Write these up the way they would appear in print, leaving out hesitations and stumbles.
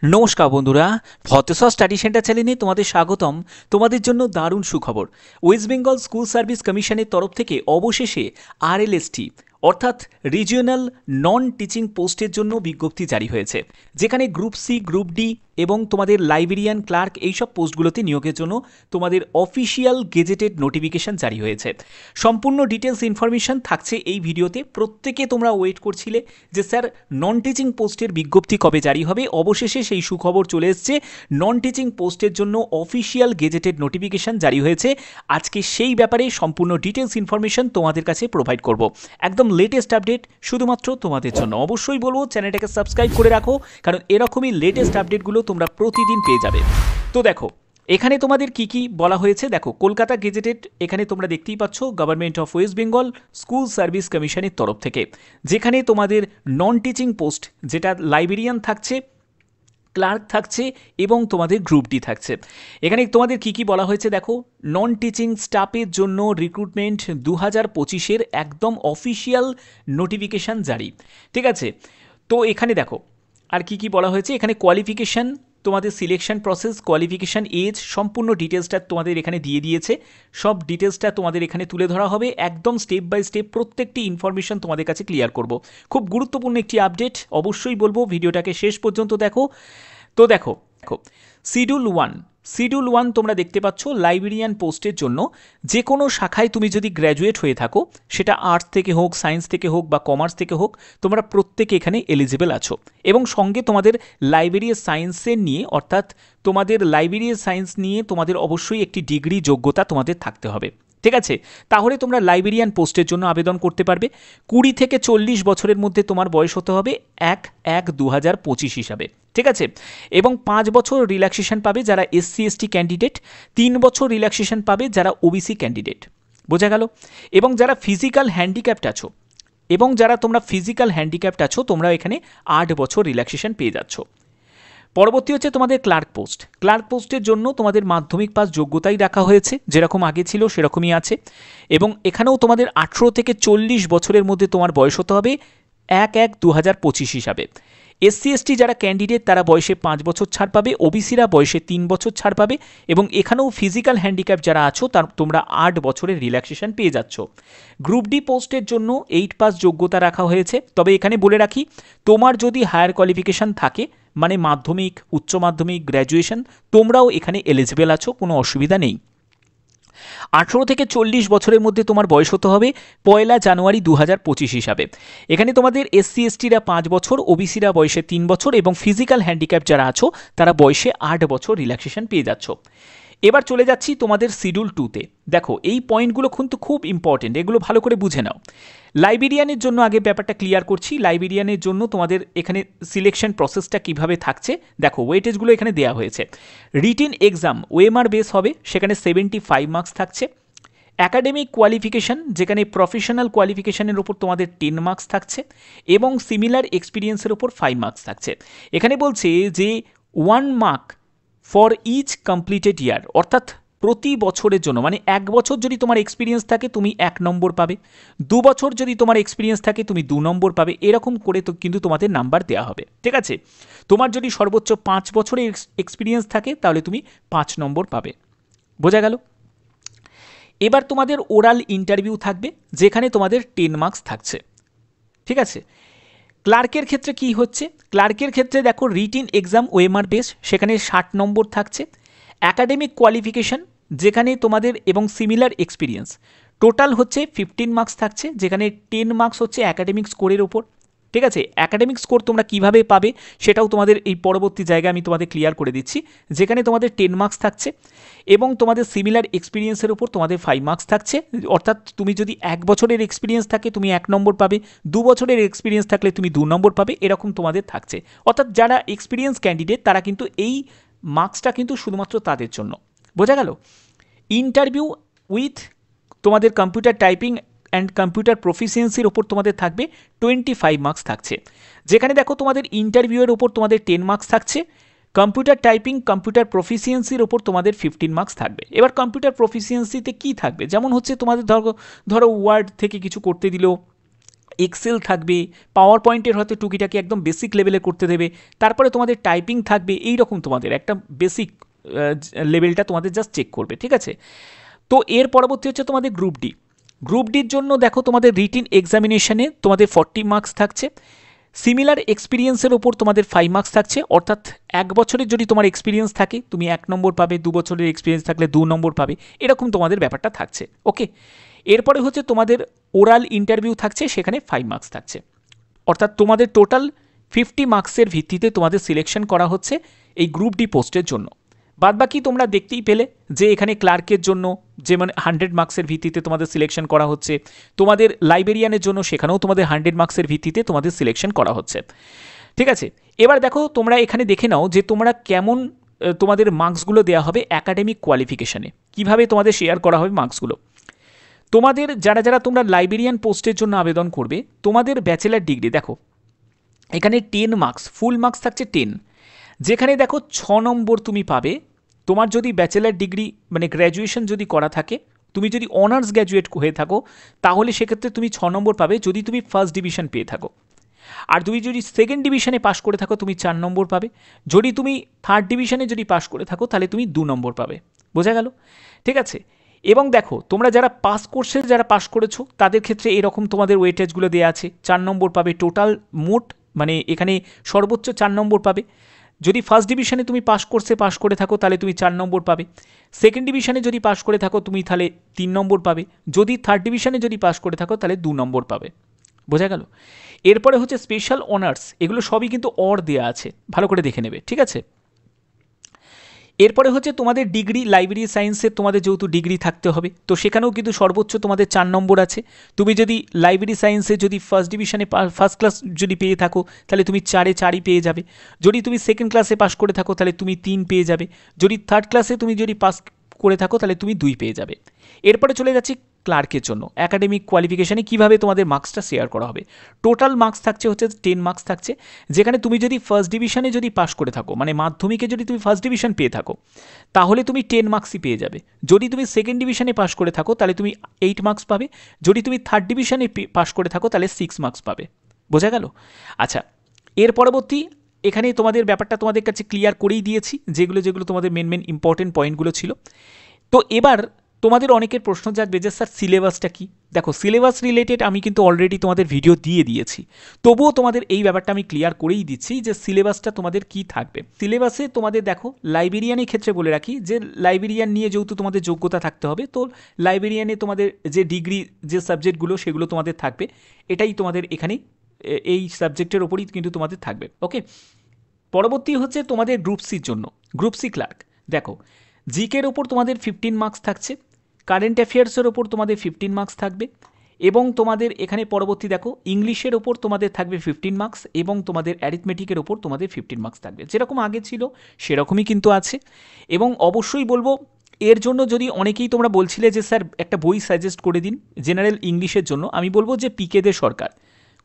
নমস্কার বন্ধুরা, ভতেশ্বর study centre চ্যানেলে তোমাদের স্বাগতম। তোমাদের জন্য দারুণ সুখবর। ওয়েস্ট বেঙ্গল স্কুল সার্ভিস কমিশনের তরফ থেকে অবশেষে আরএলএসটি অর্থাৎ রিজিওনাল নন টিচিং পোস্টের জন্য বিজ্ঞপ্তি জারি হয়েছে, যেখানে গ্রুপ সি, গ্রুপ ডি এবং তোমাদের লাইব্রেরিয়ান, ক্লার্ক এইসব পোস্টগুলোতে নিয়োগের জন্য তোমাদের অফিসিয়াল গেজেটেড নোটিফিকেশন জারি হয়েছে। সম্পূর্ণ ডিটেলস ইনফরমেশন থাকছে এই ভিডিওতে। প্রত্যেকে তোমরা ওয়েট করছিলে যে স্যার নন টিচিং পোস্টের বিজ্ঞপ্তি কবে জারি হবে। অবশেষে সেই সুখবর চলে এসছে, নন টিচিং পোস্টের জন্য অফিসিয়াল গেজেটেড নোটিফিকেশন জারি হয়েছে। আজকে সেই ব্যাপারে সম্পূর্ণ ডিটেলস ইনফরমেশন তোমাদের কাছে প্রোভাইড করব, একদম লেটেস্ট আপডেট শুধুমাত্র তোমাদের জন্য। অবশ্যই বলবো চ্যানেলটাকে সাবস্ক্রাইব করে রাখো, কারণ এরকমই লেটেস্ট আপডেটগুলো তোমরা প্রতিদিন পেয়ে যাবে। তো দেখো এখানে তোমাদের কি কি বলা হয়েছে। দেখো, কলকাতা গেজেটেড এখানে তোমরা দেখতেই পাচ্ছ government of West Bengal school service কমিশনের তরফ থেকে, যেখানে তোমাদের নন টিচিং পোস্ট যেটা লাইব্রেরিয়ান থাকছে, ক্লার্ক থাকছে এবং তোমাদের গ্রুপ ডি থাকছে। এখানে তোমাদের কি কি বলা হয়েছে দেখো। নন টিচিং স্টাফের জন্য রিক্রুটমেন্ট 2025-এর একদম অফিসিয়াল নোটিফিকেশান জারি, ঠিক আছে। তো এখানে দেখো আর কি কি বলা হয়েছে। এখানে কোয়ালিফিকেশান, তোমাদের সিলেকশন প্রসেস, কোয়ালিফিকেশান, এজ, সম্পূর্ণ ডিটেলসটা তোমাদের এখানে দিয়ে দিয়েছে। সব ডিটেলসটা তোমাদের এখানে তুলে ধরা হবে, একদম স্টেপ বাই স্টেপ প্রত্যেকটি ইনফরমেশন তোমাদের কাছে ক্লিয়ার করব। খুব গুরুত্বপূর্ণ একটি আপডেট, অবশ্যই বলবো ভিডিওটাকে শেষ পর্যন্ত দেখো। তো দেখো শিডিউল ওয়ান তোমরা দেখতে পাচ্ছ লাইব্রেরিয়ান পোস্টের জন্য যে কোনো শাখায় তুমি যদি গ্র্যাজুয়েট হয়ে থাকো, সেটা আর্টস থেকে হোক, সায়েন্স থেকে হোক বা কমার্স থেকে হোক, তোমরা প্রত্যেকে এখানে এলিজিবল আছো। এবং সঙ্গে তোমাদের লাইব্রেরি সায়েন্সের নিয়ে, অর্থাৎ তোমাদের লাইব্রেরি সায়েন্স নিয়ে তোমাদের অবশ্যই একটি ডিগ্রি যোগ্যতা তোমাদের থাকতে হবে, ঠিক আছে। তাহলে তোমরা লাইব্রেরিয়ান পোস্টের জন্য আবেদন করতে পারবে। 20 থেকে 40 বছরের মধ্যে তোমার বয়স হতে হবে 1/1/2025 হিসাবে, ঠিক আছে। এবং 5 বছর রিল্যাক্সেশন পাবে যারা SC ST ক্যান্ডিডেট, 3 বছর রিল্যাক্সেশন পাবে যারা OBC ক্যান্ডিডেট, বোঝা গেল। এবং যারা ফিজিক্যাল হ্যান্ডিক্যাপ্ট আছো, তোমরা এখানে 8 বছর রিল্যাক্সেশন পেয়ে যাচ্ছ। পরবর্তী হচ্ছে তোমাদের ক্লার্ক পোস্টের জন্য তোমাদের মাধ্যমিক পাস যোগ্যতাই রাখা হয়েছে, যেরকম আগে ছিল সেরকমই আছে। এবং এখানেও তোমাদের 18 থেকে 40 বছরের মধ্যে তোমার বয়স হতে হবে 1/1/2025 হিসাবে। SC ST যারা ক্যান্ডিডেট তারা বয়সে 5 বছর ছাড় পাবে, ওবিসিরা বয়সে 3 বছর ছাড় পাবে। এবং এখানেও ফিজিক্যাল হ্যান্ডিক্যাপ যারা আছো তার তোমরা 8 বছরের রিল্যাক্সেশন পেয়ে যাচ্ছ। গ্রুপ ডি পোস্টের জন্য 8 পাস যোগ্যতা রাখা হয়েছে। তবে এখানে বলে রাখি, তোমার যদি হায়ার কোয়ালিফিকেশান থাকে, মানে মাধ্যমিক, উচ্চ মাধ্যমিক, গ্র্যাজুয়েশন, তোমরাও এখানে এলিজিবল আছো, কোনো অসুবিধা নেই। 18 থেকে 40 বছরের মধ্যে তোমার বয়স হতে হবে 1 জানুয়ারি 2025 হিসাবে। এখানে তোমাদের SC STরা 5 বছর, ওবিসিরা বয়সে 3 বছর এবং ফিজিক্যাল হ্যান্ডিক্যাপ যারা আছো তারা বয়সে 8 বছর রিল্যাক্সেশন পেয়ে যাচ্ছ। এবার চলে যাচ্ছি তোমাদের শিডিউল 2-তে। দেখো এই পয়েন্টগুলো কিন্তু খুব ইম্পর্টেন্ট, এগুলো ভালো করে বুঝে নাও। লাইব্রেরিয়ানের জন্য আগে ব্যাপারটা ক্লিয়ার করছি। লাইব্রেরিয়ানের জন্য তোমাদের এখানে সিলেকশন প্রসেসটা কিভাবে থাকছে দেখো, ওয়েটেজগুলো এখানে দেওয়া হয়েছে। রিটিন এক্সাম OMR বেস হবে, সেখানে 75 মার্কস থাকছে। অ্যাকাডেমিক কোয়ালিফিকেশান, যেখানে প্রফেশনাল কোয়ালিফিকেশানের ওপর তোমাদের 10 মার্কস থাকছে এবং সিমিলার এক্সপিরিয়েন্সের ওপর 5 মার্কস থাকছে। এখানে বলছে যে 1 মার্ক ফর ইচ কমপ্লিটেড ইয়ার, অর্থাৎ প্রতি বছরের জন্য, মানে 1 বছর যদি তোমার এক্সপিরিয়েন্স থাকে তুমি 1 নম্বর পাবে, 2 বছর যদি তোমার এক্সপিরিয়েন্স থাকে তুমি 2 নম্বর পাবে, এরকম করে তো কিন্তু তোমাদের নাম্বার দেওয়া হবে, ঠিক আছে। তোমার যদি সর্বোচ্চ 5 বছরের এক্সপিরিয়েন্স থাকে তাহলে তুমি 5 নম্বর পাবে, বোঝা গেল। এবার তোমাদের ওরাল ইন্টারভিউ থাকবে, যেখানে তোমাদের 10 মার্কস থাকছে, ঠিক আছে। ক্লার্কের ক্ষেত্রে কি হচ্ছে, ক্লার্কের ক্ষেত্রে দেখো রিটিন এক্সাম OMR বেস, সেখানে 60 নম্বর থাকছে। অ্যাকাডেমিক কোয়ালিফিকেশান, যেখানে তোমাদের এবং সিমিলার এক্সপিরিয়েন্স, টোটাল হচ্ছে 15 মার্কস থাকছে, যেখানে 10 মার্কস হচ্ছে অ্যাকাডেমিক স্কোরের ওপর, ঠিক আছে। অ্যাকাডেমিক স্কোর তোমরা কিভাবে পাবে সেটাও তোমাদের এই পরবর্তী জায়গায় আমি তোমাদের ক্লিয়ার করে দিচ্ছি। যেখানে তোমাদের 10 মার্কস থাকছে এবং তোমাদের সিমিলার এক্সপিরিয়েন্সের উপর তোমাদের 5 মার্কস থাকছে, অর্থাৎ তুমি যদি 1 বছরের এক্সপিরিয়েন্স থাকে তুমি 1 নম্বর পাবে, 2 বছরের এক্সপিরিয়েন্স থাকলে তুমি 2 নম্বর পাবে, এরকম তোমাদের থাকছে। অর্থাৎ যারা এক্সপিরিয়েন্স ক্যান্ডিডেট তারা কিন্তু এই মার্কসটা কিন্তু শুধুমাত্র তাদের জন্য, বোঝা গেল। ইন্টারভিউ উইথ তোমাদের কম্পিউটার টাইপিং অ্যান্ড কম্পিউটার প্রফিসিয়েন্সির ওপর তোমাদের থাকবে 25 মার্কস থাকছে। যেখানে দেখো তোমাদের ইন্টারভিউয়ের ওপর তোমাদের 10 মার্কস থাকছে, কম্পিউটার টাইপিং, কম্পিউটার প্রফিসিয়েন্সির ওপর তোমাদের 15 মার্কস থাকবে। এবার কম্পিউটার প্রফিসিয়েন্সিতে কি থাকবে, যেমন হচ্ছে তোমাদের ধরো ওয়ার্ড থেকে কিছু করতে দিল, এক্সেল থাকবে, পাওয়ার পয়েন্টের হয়তো টুকিটাকি একদম বেসিক লেভেলে করতে দেবে, তারপরে তোমাদের টাইপিং থাকবে, এই রকম তোমাদের একটা বেসিক লেভেলটা তোমাদের জাস্ট চেক করবে, ঠিক আছে। তো এর পরবর্তী হচ্ছে তোমাদের গ্রুপ ডি। গ্রুপ ডির জন্য দেখো তোমাদের রিটিন এক্সামিনেশনে তোমাদের 40 মার্কস থাকছে, সিমিলার এক্সপিরিয়েন্সের ওপর তোমাদের 5 মার্কস থাকছে, অর্থাৎ 1 বছরের যদি তোমার এক্সপিরিয়েন্স থাকে তুমি 1 নম্বর পাবে, 2 বছরের এক্সপিরিয়েন্স থাকলে 2 নম্বর পাবে, এরকম তোমাদের ব্যাপারটা থাকছে, ওকে। এরপরে হচ্ছে তোমাদের ওরাল ইন্টারভিউ থাকছে, সেখানে 5 মার্কস থাকছে, অর্থাৎ তোমাদের টোটাল 50 মার্কসের ভিত্তিতে তোমাদের সিলেকশন করা হচ্ছে এই গ্রুপ ডি পোস্টের জন্য। বাদবাকি তোমরা দেখতেই পেলে যে এখানে ক্লার্কের জন্য যে মানে 100 মার্কসের ভিত্তিতে তোমাদের সিলেকশন করা হচ্ছে, তোমাদের লাইব্রেরিয়ানের জন্য সেখানেও তোমাদের 100 মার্কসের ভিত্তিতে তোমাদের সিলেকশন করা হচ্ছে, ঠিক আছে। এবার দেখো তোমরা এখানে দেখে নাও যে তোমরা কেমন তোমাদের মার্কসগুলো দেওয়া হবে অ্যাকাডেমিক কোয়ালিফিকেশানে, কিভাবে তোমাদের শেয়ার করা হবে মার্কসগুলো। তোমাদের যারা যারা তোমরা লাইব্রেরিয়ান পোস্টের জন্য আবেদন করবে, তোমাদের ব্যাচেলার ডিগ্রি দেখো এখানে 10 মার্কস, ফুল মার্কস থাকছে 10, যেখানে দেখো 6 নম্বর তুমি পাবে। তোমার যদি ব্যাচেলার ডিগ্রি মানে গ্র্যাজুয়েশন যদি করা থাকে, তুমি যদি অনার্স গ্র্যাজুয়েট হয়ে থাকো, তাহলে সেক্ষেত্রে তুমি 6 নম্বর পাবে যদি তুমি ফার্স্ট ডিভিশন পেয়ে থাকো। আর তুমি যদি সেকেন্ড ডিভিশনে পাস করে থাকো তুমি 4 নম্বর পাবে, যদি তুমি থার্ড ডিভিশনে যদি পাস করে থাকো তাহলে তুমি 2 নম্বর পাবে, বোঝা গেল, ঠিক আছে। এবং দেখো তোমরা যারা পাস কোর্সে যারা পাস করেছো তাদের ক্ষেত্রে এরকম তোমাদের ওয়েটেজগুলো দেওয়া আছে, 4 নম্বর পাবে টোটাল মোট, মানে এখানে সর্বোচ্চ 4 নম্বর পাবে। যদি ফার্স্ট ডিভিশনে তুমি পাস কোর্সে পাস করে থাকো তাহলে তুমি 4 নম্বর পাবে, সেকেন্ড ডিভিশনে যদি পাস করে থাকো তুমি তাহলে 3 নম্বর পাবে, যদি থার্ড ডিভিশনে যদি পাস করে থাকো তাহলে 2 নম্বর পাবে, বোঝা গেল। এরপরে হচ্ছে স্পেশাল অনার্স, এগুলো সবই কিন্তু অর দেওয়া আছে, ভালো করে দেখে নেবে, ঠিক আছে। এরপরে হচ্ছে তোমাদের ডিগ্রি, লাইব্রেরি সায়েন্সের তোমাদের যেহেতু ডিগ্রি থাকতে হবে, তো সেখানেও কিন্তু সর্বোচ্চ তোমাদের 4 নম্বর আছে। তুমি যদি লাইব্রেরি সায়েন্সে যদি ফার্স্ট ডিভিশনে ফার্স্ট ক্লাস যদি পেয়ে থাকো তাহলে তুমি 4-এ 4ই পেয়ে যাবে, যদি তুমি সেকেন্ড ক্লাসে পাস করে থাকো তাহলে তুমি 3 পেয়ে যাবে, যদি থার্ড ক্লাসে তুমি যদি পাস করে থাকো তাহলে তুমি 2 পেয়ে যাবে। এরপরে চলে যাচ্ছি ক্লার্কের জন্য একাডেমিক কোয়ালিফিকেশানে কীভাবে তোমাদের মার্কসটা শেয়ার করা হবে। টোটাল মার্কস থাকছে হচ্ছে 10 মার্কস থাকছে, যেখানে তুমি যদি ফার্স্ট ডিভিশনে যদি পাস করে থাকো, মানে মাধ্যমিকে যদি তুমি ফার্স্ট ডিভিশন পেয়ে থাকো তাহলে তুমি 10 মার্কসই পেয়ে যাবে, যদি তুমি সেকেন্ড ডিভিশনে পাস করে থাকো তাহলে তুমি 8 মার্কস পাবে, যদি তুমি থার্ড ডিভিশনে পাস করে থাকো তাহলে 6 মার্কস পাবে, বোঝা গেল। আচ্ছা, এর পরবর্তী এখানে তোমাদের ব্যাপারটা তোমাদের কাছে ক্লিয়ার করেই দিয়েছি, যেগুলো যেগুলো তোমাদের মেন মেন ইম্পর্টেন্ট পয়েন্টগুলো ছিল। তো এবার তোমাদের অনেকের প্রশ্ন জাগবে যে স্যার সিলেবাসটা কি। দেখো সিলেবাস রিলেটেড আমি কিন্তু অলরেডি তোমাদের ভিডিও দিয়ে দিয়েছি, তবুও তোমাদের এই ব্যাপারটা আমি ক্লিয়ার করেই দিচ্ছি যে সিলেবাসটা তোমাদের কি থাকবে। সিলেবাসে তোমাদের দেখো লাইব্রেরিয়ানের ক্ষেত্রে বলে রাখি যে লাইব্রেরিয়ান নিয়ে যেহেতু তোমাদের যোগ্যতা থাকতে হবে, তো লাইব্রেরিয়ানে তোমাদের যে ডিগ্রি যে সাবজেক্টগুলো সেগুলো তোমাদের থাকবে, এটাই তোমাদের এখানে এই সাবজেক্টের ওপরই কিন্তু তোমাদের থাকবে, ওকে। পরবর্তী হচ্ছে তোমাদের গ্রুপ সির জন্য, গ্রুপ সি ক্লার্ক। দেখো জিকের ওপর তোমাদের 15 মার্কস থাকছে, কারেন্ট অ্যাফেয়ার্সের ওপর তোমাদের 15 মার্কস থাকবে, এবং তোমাদের এখানে পরবর্তী দেখো ইংলিশের ওপর তোমাদের থাকবে 15 মার্কস, এবং তোমাদের অ্যারিথমেটিকের ওপর তোমাদের 15 মার্কস থাকবে, যেরকম আগে ছিল সেরকমই কিন্তু আছে। এবং অবশ্যই বলবো এর জন্য যদি অনেকেই তোমরা বলছিলে যে স্যার একটা বই সাজেস্ট করে দিন জেনারেল ইংলিশের জন্য, আমি বলবো যে পিকে দে সরকার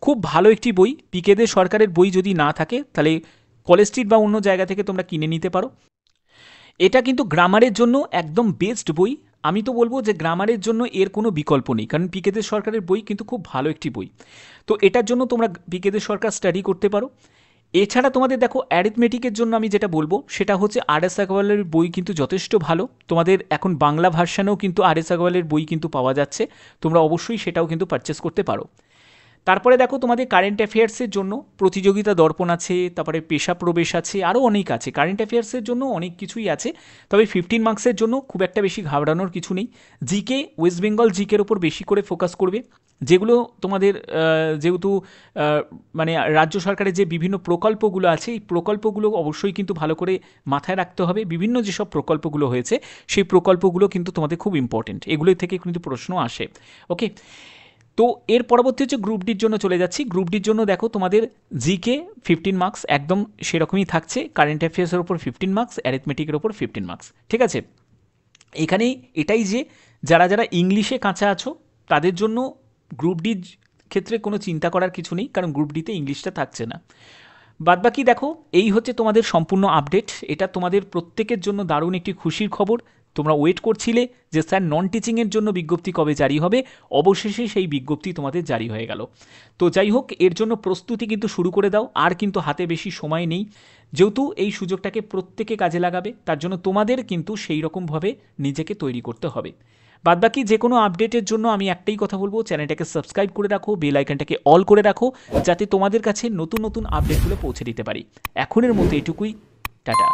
খুব ভালো একটি বই। পিকে দে সরকারের বই যদি না থাকে তাহলে কলেজ স্ট্রিট বা অন্য জায়গা থেকে তোমরা কিনে নিতে পারো। এটা কিন্তু গ্রামারের জন্য একদম বেস্ট বই, আমি তো বলবো যে গ্রামারের জন্য এর কোনো বিকল্প নেই, কারণ পিকে দে সরকারের বই কিন্তু খুব ভালো একটি বই। তো এটার জন্য তোমরা পিকে দে সরকার স্টাডি করতে পারো। এছাড়া তোমাদের দেখো অ্যারিথমেটিকের জন্য আমি যেটা বলবো সেটা হচ্ছে আর এস আগরওয়ালের বই কিন্তু যথেষ্ট ভালো, তোমাদের এখন বাংলা ভার্সানেও কিন্তু আর এস আগরওয়ালের বই কিন্তু পাওয়া যাচ্ছে, তোমরা অবশ্যই সেটাও কিন্তু পারচেস করতে পারো। তারপরে দেখো তোমাদের কারেন্ট অ্যাফেয়ার্সের জন্য প্রতিযোগিতা দর্পণ আছে, তারপরে পেশা প্রবেশ আছে, আরও অনেক আছে। কারেন্ট অ্যাফেয়ার্সের জন্য অনেক কিছুই আছে, তবে 15 মার্কসের জন্য খুব একটা বেশি ঘাবড়ানোর কিছু নেই। জিকে ওয়েস্ট বেঙ্গল জিকের ওপর বেশি করে ফোকাস করবে, যেগুলো তোমাদের যেহেতু মানে রাজ্য সরকারের যে বিভিন্ন প্রকল্পগুলো আছে এই প্রকল্পগুলো অবশ্যই কিন্তু ভালো করে মাথায় রাখতে হবে। বিভিন্ন যেসব প্রকল্পগুলো হয়েছে সেই প্রকল্পগুলো কিন্তু তোমাদের খুব ইম্পর্টেন্ট, এগুলো থেকে কিন্তু প্রশ্ন আসে, ওকে। তো এর পরবর্তী হচ্ছে গ্রুপ ডির জন্য চলে যাচ্ছি। গ্রুপ ডির জন্য দেখো তোমাদের জিকে 15 মার্কস একদম সেরকমই থাকছে, কারেন্ট অ্যাফেয়ার্সের ওপর 15 মার্কস, অ্যারিথমেটিকের ওপর 15 মার্কস, ঠিক আছে। এখানেই এটাই যে যারা যারা ইংলিশে কাঁচা আছো তাদের জন্য গ্রুপ ডির ক্ষেত্রে কোনো চিন্তা করার কিছু নেই, কারণ গ্রুপ ডিতে ইংলিশটা থাকছে না। বাদবাকি দেখো এই হচ্ছে তোমাদের সম্পূর্ণ আপডেট, এটা তোমাদের প্রত্যেকের জন্য দারুণ একটি খুশির খবর তোমরা ওয়েট করছিলে যে স্যার নন টিচিংয়ের জন্য বিজ্ঞপ্তি কবে জারি হবে, অবশেষে সেই বিজ্ঞপ্তি তোমাদের জারি হয়ে গেল। তো যাই হোক, এর জন্য প্রস্তুতি কিন্তু শুরু করে দাও, আর কিন্তু হাতে বেশি সময় নেই। যেহেতু এই সুযোগটাকে প্রত্যেকে কাজে লাগাবে, তার জন্য তোমাদের কিন্তু সেই রকমভাবে নিজেকে তৈরি করতে হবে। বাদবাকি যে কোনো আপডেটের জন্য আমি একটাই কথা বলবো, চ্যানেলটাকে সাবস্ক্রাইব করে রাখো, বেল আইকনটাকে অল করে রাখো, যাতে তোমাদের কাছে নতুন নতুন আপডেটগুলো পৌঁছে দিতে পারি। এখনের মতো এটুকুই, টাটা।